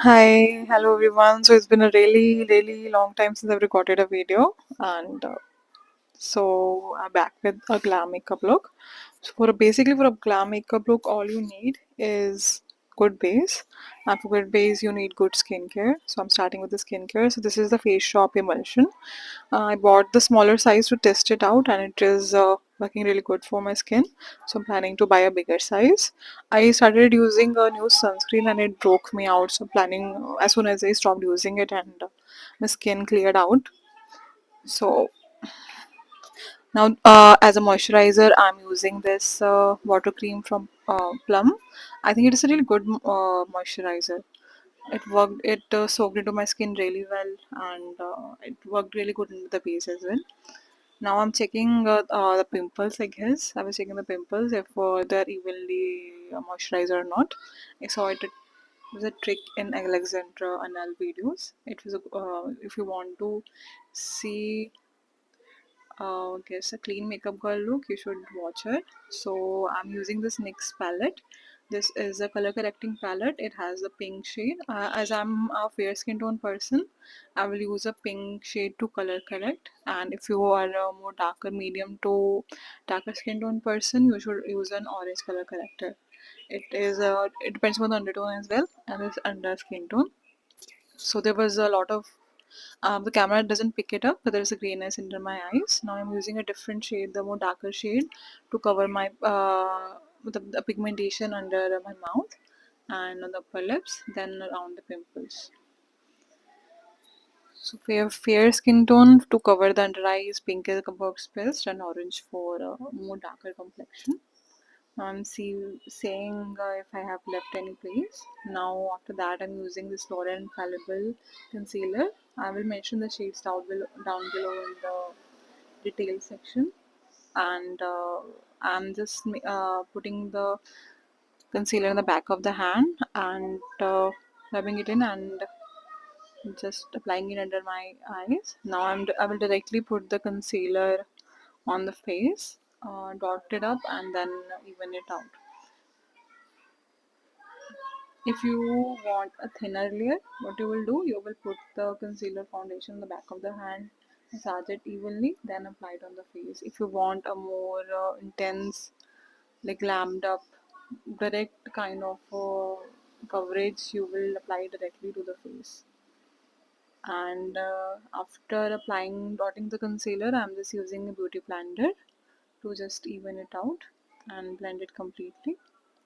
Hi, hello everyone. So it's been a really long time since I've recorded a video, and so I'm back with a glam makeup look. So basically for a glam makeup look, all you need is good base, and for good base you need good skincare. So I'm starting with the skincare. So this is the Face Shop emulsion. I bought the smaller size to test it out, and it is working really good for my skin. So I'm planning to buy a bigger size. I started using a new sunscreen and it broke me out. So planning as soon as I stopped using it and my skin cleared out. So now, as a moisturizer, I'm using this water cream from Plum. I think it is a really good moisturizer. It worked. It soaked into my skin really well, and it worked really good into the base as well. Now I'm checking the pimples. I guess I was checking the pimples if they're evenly moisturized or not. I saw it. It was a trick in Alexandra Anal videos. It was if you want to see guess a clean makeup girl look, you should watch it. So I'm using this NYX palette. This is a color correcting palette. It has a pink shade. As I'm a fair skin tone person, I will use a pink shade to color correct, and if you are a more darker medium to darker skin tone person, you should use an orange color corrector. It depends on the undertone as well, and it's under skin tone. So there was a lot of the camera doesn't pick it up, but there's a grayness under my eyes. Now I'm using a different shade, the more darker shade, to cover my the pigmentation under my mouth and on the upper lips, then around the pimples. So fair skin tone to cover the under eyes, pink is works best, and orange for more darker complexion. Saying if I have left any place. Now after that I'm using this L'Oreal Infallible concealer. I will mention the shades down below in the detail section. And I'm just putting the concealer in the back of the hand and rubbing it in and just applying it under my eyes. Now I will directly put the concealer on the face, dot it up and then even it out. If you want a thinner layer, what you will do, you will put the concealer foundation in the back of the hand, massage it evenly, then apply it on the face. If you want a more intense, like glammed up, direct kind of coverage, you will apply it directly to the face. And after dotting the concealer, I'm just using a beauty blender to just even it out and blend it completely.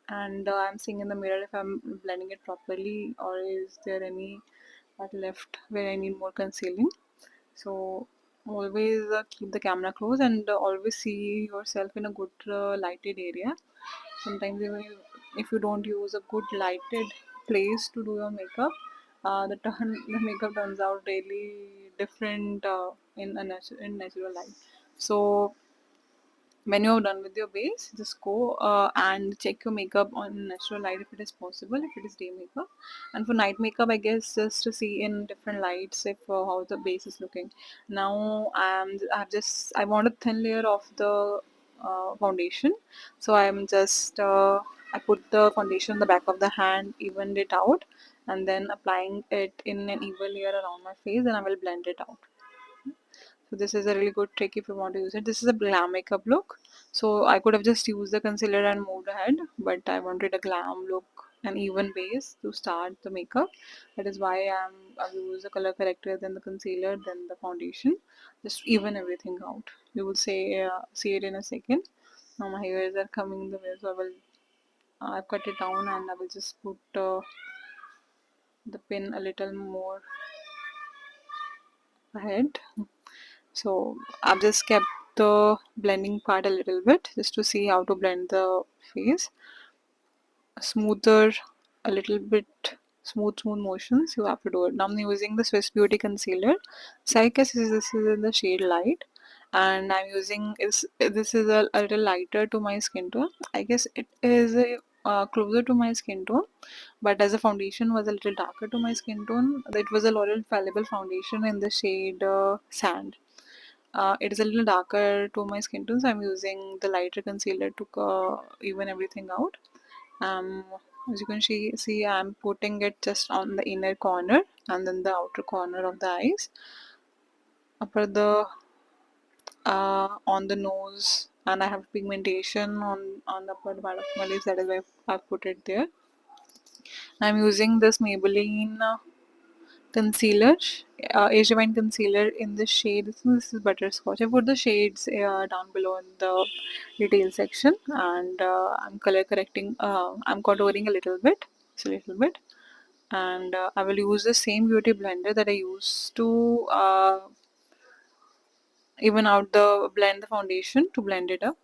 And I'm seeing in the mirror if I'm blending it properly or is there any part left where I need more concealing. So always keep the camera close and always see yourself in a good lighted area. Sometimes even if you don't use a good lighted place to do your makeup, the makeup turns out really different in natural light. So when you're done with your base, just go and check your makeup on natural light if it is possible, if it is day makeup. And for night makeup, I guess just to see in different lights if how the base is looking. Now I want a thin layer of the foundation, so I put the foundation on the back of the hand, evened it out, and then applying it in an even layer around my face, and I will blend it out. So this is a really good trick if you want to use it. This is a glam makeup look. So I could have just used the concealer and moved ahead, but I wanted a glam look, an even base to start the makeup. That is why I've used the color corrector, then the concealer, then the foundation. Just even everything out. You will see it in a second. Now my hairs are coming the way, so I've cut it down and I will just put the pin a little more ahead. So I've just kept the blending part a little bit just to see how to blend the face. Smoother, a little bit smooth motions. You have to do it. Now I'm using the Swiss Beauty concealer. So I guess this is in the shade light, and I'm using is this is a little lighter to my skin tone. I guess it is closer to my skin tone, but as the foundation was a little darker to my skin tone, it was a L'Oreal Infallible foundation in the shade Sand. It is a little darker to my skin tone, so I'm using the lighter concealer to even everything out. Um, As you can see I'm putting it just on the inner corner and then the outer corner of the eyes, upper the on the nose, and I have pigmentation on the upper part of my lips. That is why I've put it there. I'm using this Maybelline concealer, Age Divine concealer in the shade. This is butterscotch. I put the shades down below in the detail section, and I'm color correcting. I'm contouring a little bit, just a little bit, and I will use the same beauty blender that I used to even out the blend the foundation to blend it up.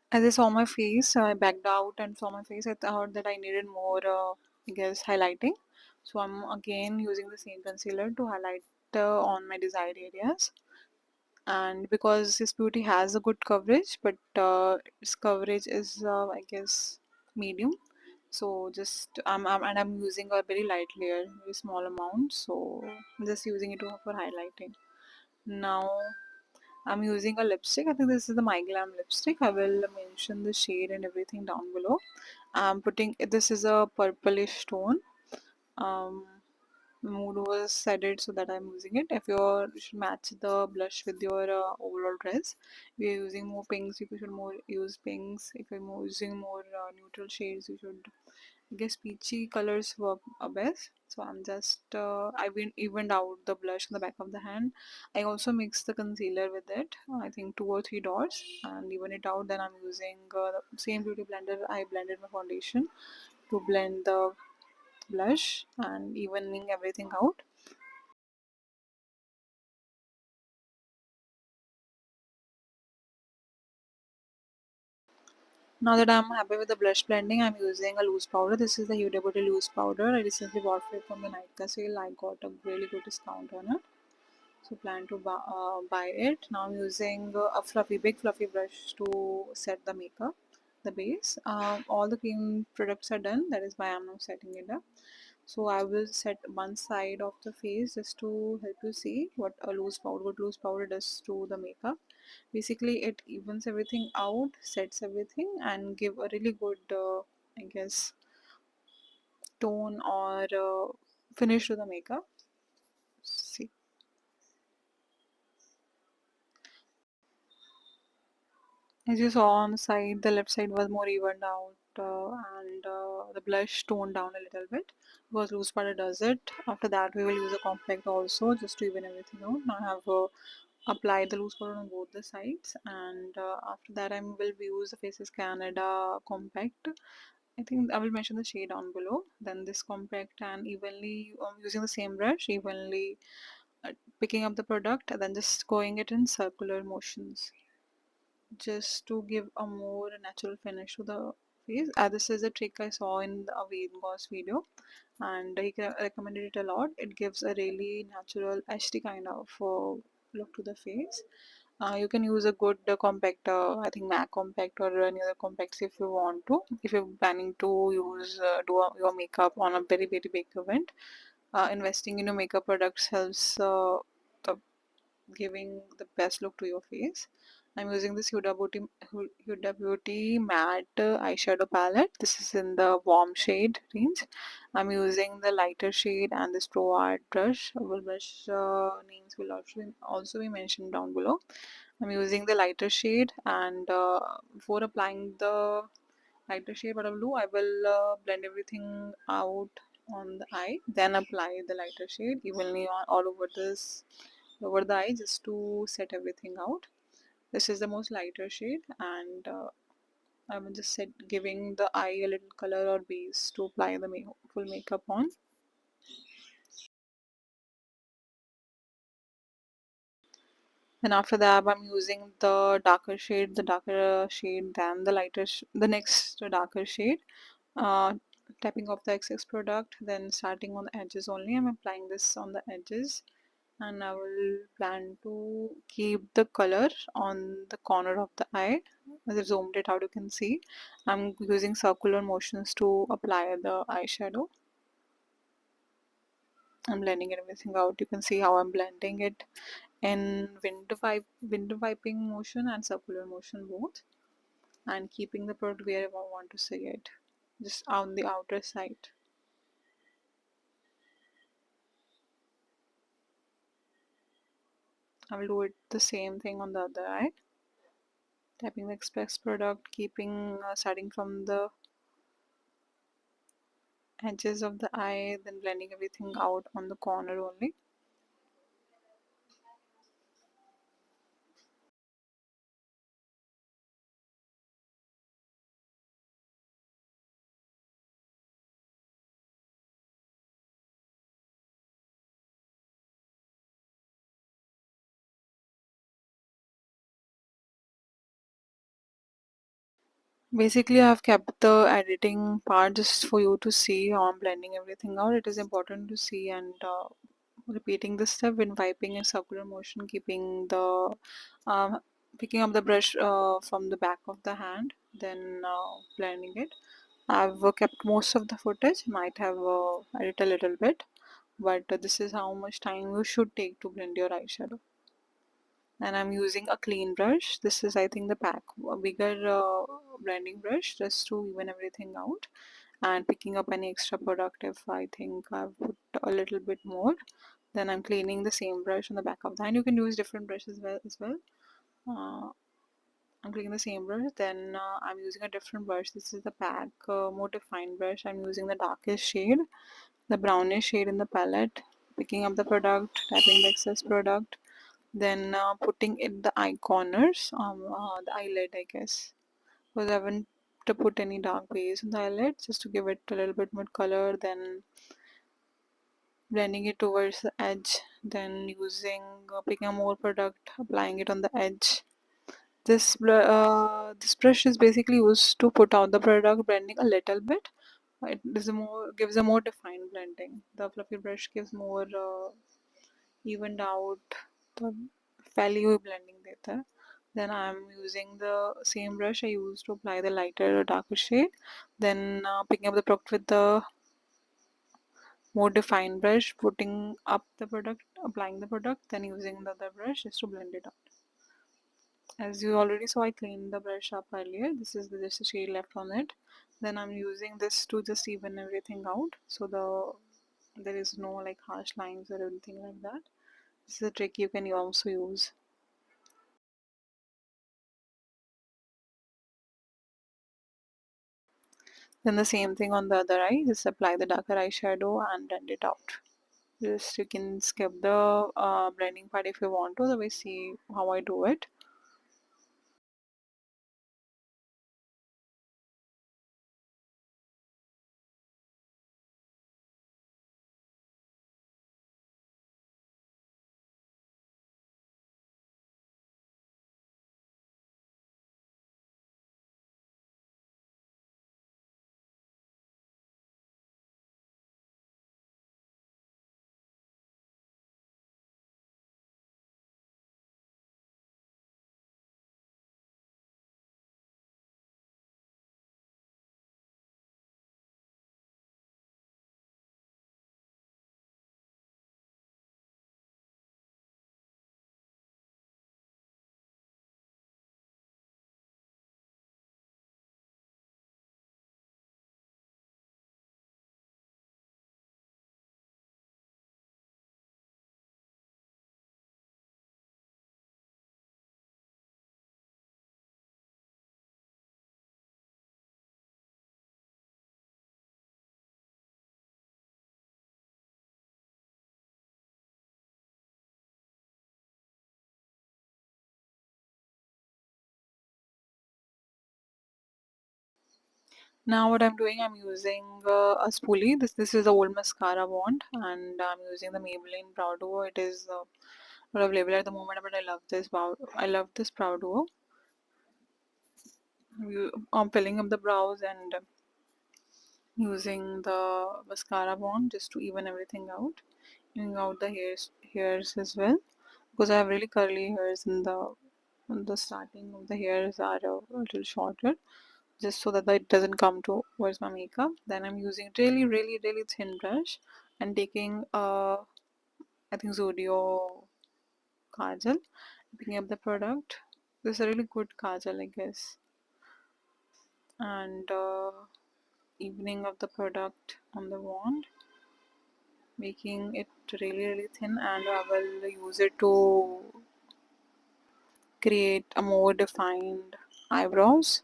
As I saw my face, I backed out and saw my face. I thought that I needed more, I guess, highlighting. So I'm again using the same concealer to highlight on my desired areas. And because this beauty has a good coverage, but its coverage is, I guess, medium. So just and I'm using a very light layer, very small amount. So I'm just using it for highlighting. Now I'm using a lipstick. I think this is the My Glam lipstick. I will mention the shade and everything down below. I'm putting this is a purplish tone. Um, Mood was said it so that I'm using it. If you should match the blush with your overall dress, if you're using more pinks, you should more use pinks. If you're using more neutral shades, you should, I guess, peachy colors work best. So I'm just I've evened out the blush on the back of the hand. I also mix the concealer with it. I think 2 or 3 dots and even it out. Then I'm using the same beauty blender. I blended my foundation to blend the blush and evening everything out. Now that I'm happy with the blush blending, I'm using a loose powder. This is the Huda Beauty loose powder. I recently bought it from the Nykaa sale. I got a really good discount on it. So plan to buy it. Now I'm using a big fluffy brush to set the makeup, the base. All the cream products are done. That is why I'm now setting it up. So I will set one side of the face just to help you see what good loose powder does to the makeup. Basically, it evens everything out, sets everything, and give a really good, I guess, tone or finish to the makeup. See. As you saw on the side, the left side was more evened out and the blush toned down a little bit because loose powder does it. After that, we will use a compact also just to even everything out. Now I have applied the loose powder on both the sides, and after that, I will use the Faces Canada compact. I think I will mention the shade down below. Then this compact and evenly using the same brush, evenly picking up the product and then just going it in circular motions just to give a more natural finish to the face. This is a trick I saw in the Aved Goss video and he recommended it a lot. It gives a really natural HD kind of look to the face. You can use a good compact, I think MAC compact or any other compacts if you want to. If you're planning to use your makeup on a very very big event, investing in your makeup products helps the giving the best look to your face. I'm using this Huda Beauty matte eyeshadow palette. This is in the warm shade range. I'm using the lighter shade and this Pro Art brush. Our brush names will also be mentioned down below. I'm using the lighter shade and before applying the lighter shade what I will do, I will blend everything out on the eye, then apply the lighter shade evenly all over the eye just to set everything out. This is the most lighter shade and I'm just giving the eye a little color or base to apply the full makeup on. Then after that I'm using the darker shade than the the next darker shade. Uh, Tapping off the excess product, then starting on the edges only. I'm applying this on the edges and I will plan to keep the color on the corner of the eye. As I zoomed it out, you can see I'm using circular motions to apply the eyeshadow. I'm blending everything out. You can see how I'm blending it in window wiping motion and circular motion both, and keeping the product wherever I want to see it, just on the outer side. I will do it the same thing on the other eye. Tapping the express product, keeping starting from the edges of the eye, then blending everything out on the corner only. Basically, I've kept the editing part just for you to see how I'm blending everything out. It is important to see, and repeating this step when wiping in circular motion, keeping the uh, picking up the brush from the back of the hand, then blending it. I've kept most of the footage, might have edited a little bit, but this is how much time you should take to blend your eyeshadow. And I'm using a clean brush. This is, I think, the pack a bigger blending brush, just to even everything out, and picking up any extra product if I think I've put a little bit more. Then I'm cleaning the same brush on the back of the hand. You can use different brushes as well. uh, I'm cleaning the same brush. Then I'm using a different brush. This is the pack more defined brush. I'm using the darkest shade, the brownish shade in the palette, picking up the product, tapping the excess product, then putting it the eye corners, the eyelid, I guess, because I haven't to put any dark base in the eyelid, just to give it a little bit more color. Then blending it towards the edge, then using picking up more product, applying it on the edge. This brush is basically used to put out the product, blending a little bit. It is a more gives a more defined blending. The fluffy brush gives more evened out the value blending data. Then I'm using the same brush I used to apply the lighter or darker shade. Then picking up the product with the more defined brush, putting up the product, applying the product, then using the other brush just to blend it out. As you already saw, I cleaned the brush up earlier. This is just a shade left on it. Then I'm using this to just even everything out, so there is no like harsh lines or anything like that. This is a trick you can also use. Then the same thing on the other eye. Just apply the darker eyeshadow and blend it out. Just you can skip the blending part if you want to. Otherwise, see how I do it. Now what I'm doing, I'm using a spoolie. This is the old mascara wand, and I'm using the Maybelline Brow Duo. It is not available at the moment, but I love this Brow Duo. I'm filling up the brows and using the mascara wand just to even everything out, even out the hairs as well, because I have really curly hairs in the starting of the hairs are a little shorter, just so that it doesn't come towards my makeup. Then I'm using really thin brush and taking I think Zodio kajal, picking up the product. This is a really good kajal, I guess. And evening of the product on the wand, making it really thin, and I will use it to create a more defined eyebrows.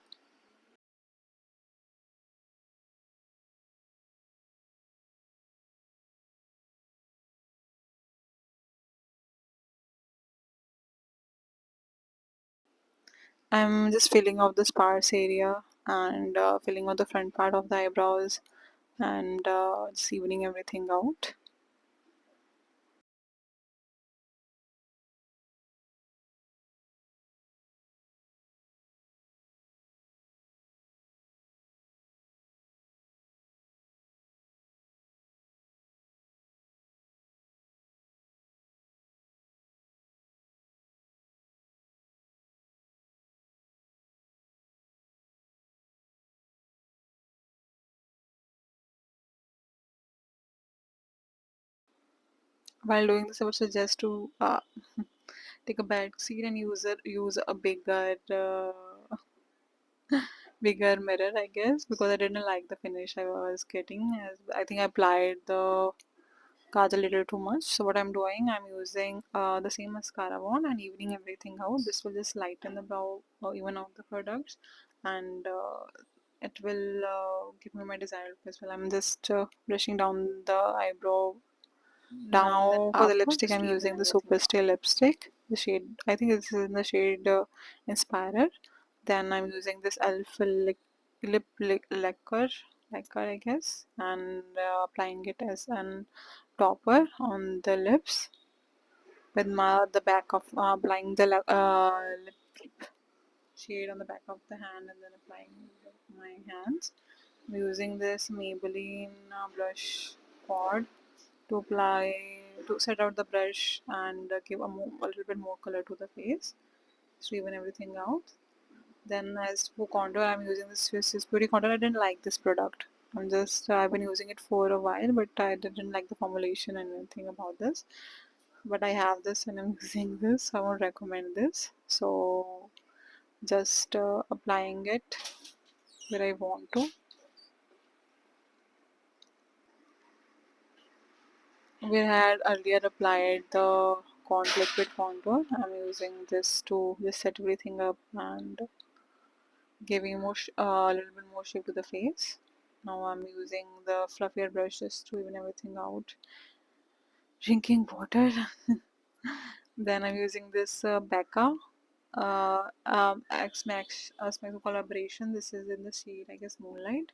I'm just filling out the sparse area and filling out the front part of the eyebrows and just evening everything out. While doing this, I would suggest to take a back seat and use a bigger mirror, I guess, because I didn't like the finish I was getting. As I think I applied the kajal a little too much. So what I'm doing, I'm using the same mascara wand and evening everything out. This will just lighten the brow or even out the products, and it will give me my desired look as well. I'm just brushing down the eyebrow. Now for the lipstick, I'm using the Superstay lipstick. The shade, I think this is in the shade Inspirer. Then I'm using this Elf lacquer, I guess, and applying it as an topper on the lips with the back of applying the lip shade on the back of the hand and then applying with my hands. I'm using this Maybelline blush pod to apply to set out the brush and give a little bit more color to the face to even everything out. Then as for contour, I'm using this Swiss Beauty contour. I didn't like this product. I've been using it for a while, but I didn't like the formulation and anything about this. But I have this and I'm using this. So I won't recommend this. So just applying it where I want to. We had earlier applied the liquid contour. I'm using this to just set everything up and giving a little bit more shape to the face. Now I'm using the fluffier brush just to even everything out. Drinking water. Then I'm using this Becca X Max Max collaboration. This is in the shade, I guess, Moonlight.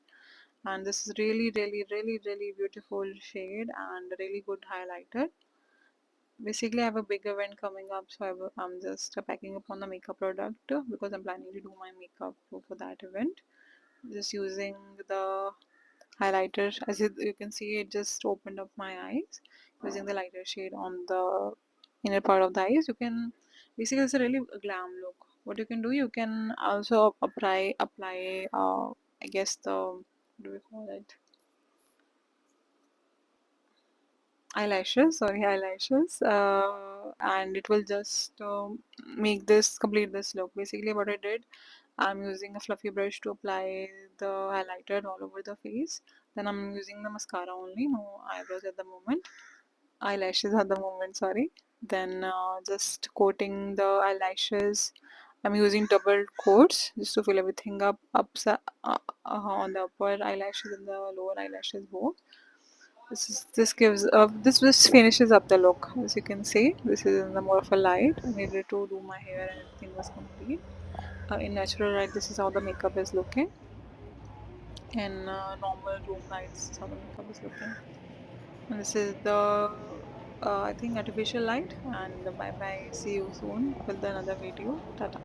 And this is really beautiful shade and really good highlighter. Basically, I have a big event coming up, so I'm just packing up on the makeup product because I'm planning to do my makeup for that event. Just using the highlighter, as you can see, it just opened up my eyes. Using the lighter shade on the inner part of the eyes, you can basically it's a really glam look. What you can do, you can also apply. I guess the what do we call it? Eyelashes, and it will just complete this look. Basically what I did, I'm using a fluffy brush to apply the highlighter all over the face. Then I'm using the mascara only, no eyebrows at the moment, eyelashes at the moment, sorry. Then just coating the eyelashes. I'm using double coats just to fill everything on the upper eyelashes and the lower eyelashes both. This gives this just finishes up the look. As you can see, this is in the more of a light. I needed to do my hair and everything was complete. In natural light, this is how the makeup is looking. In normal room light, this is how the makeup is looking. And this is the I think artificial light. And bye bye. See you soon with another video. Tata.